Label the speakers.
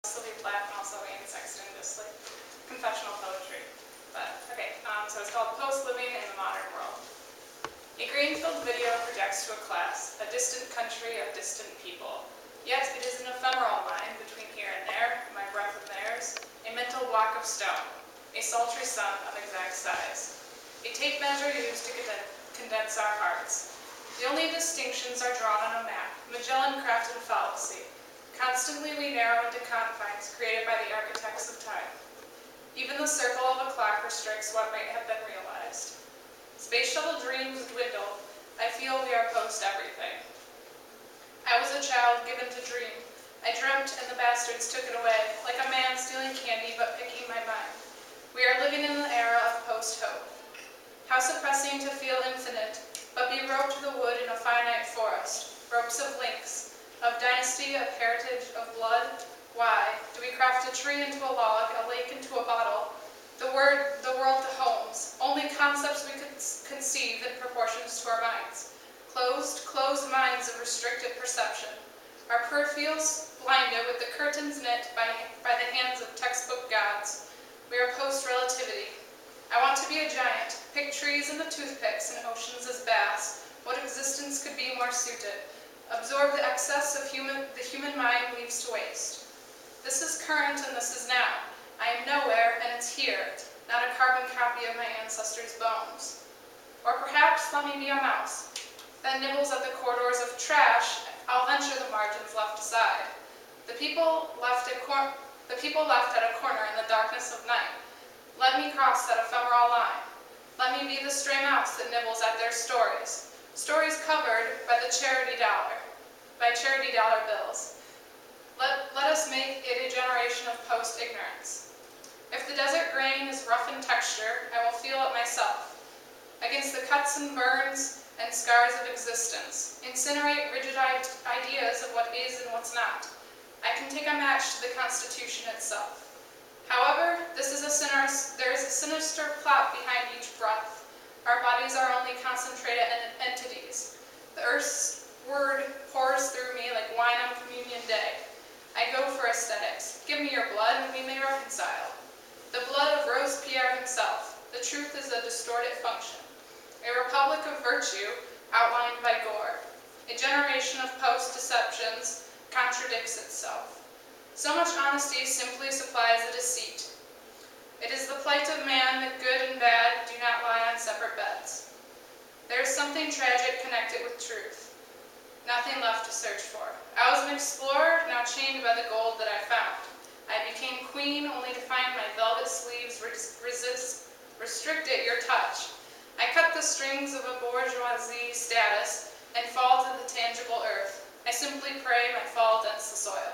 Speaker 1: Sylvia Plath Anne Sexton, just like confessional poetry. But okay, so it's called Post-Living in the Modern World. A green-filled video projects to a class, a distant country of distant people. Yet it is an ephemeral line between here and there, my breath and theirs, a mental block of stone, a sultry sun of exact size, a tape measure used to condense our hearts. The only distinctions are drawn on a map, Magellan-crafted fallacy. Constantly we narrow into confines created by the architects of time. Even the circle of a clock restricts what might have been realized. Space shuttle dreams dwindle. I feel we are post everything. I was a child given to dream. I dreamt and the bastards took it away, like a man stealing candy but picking my mind. We are living in an era of post-hope. How suppressing to feel infinite, but be roped to the wood in a finite forest, ropes of links, of dynasty, of heritage, of blood. Why do we craft a tree into a log, a lake into a bottle, the world to homes, only concepts we could conceive in proportions to our minds, closed minds of restricted perception, our peripherals blinded with the curtains knit by the hands of textbook gods. We are post-relativity. I want to be a giant, pick trees in the toothpicks and oceans as bass. What existence could be more suited? Absorb the excess of the human mind leaves to waste. This is current and this is now. I am nowhere and it's here, not a carbon copy of my ancestors' bones. Or perhaps let me be a mouse, that nibbles at the corridors of trash. I'll venture the margins left aside. The people left at a corner in the darkness of night. Let me cross that ephemeral line. Let me be the stray mouse that nibbles at their stories. Stories covered by charity dollar bills. Let us make it a generation of post-ignorance. If the desert grain is rough in texture, I will feel it myself. Against the cuts and burns and scars of existence, incinerate rigid ideas of what is and what's not. I can take a match to the Constitution itself. However, there is a sinister plot behind each breath. Our bodies are only concentrated entities. The earth's word pours through me like wine on communion day. I go for aesthetics. Give me your blood and we may reconcile. The blood of Robespierre himself. The truth is a distorted function. A republic of virtue outlined by gore. A generation of post-deceptions contradicts itself. So much honesty simply supplies a deceit. It is the plight of man that good and bad do not lie on separate beds. There is something tragic connected with truth. Nothing left to search for. I was an explorer, now chained by the gold that I found. I became queen only to find my velvet sleeves restricted your touch. I cut the strings of a bourgeoisie status and fall to the tangible earth. I simply pray my fall dents the soil.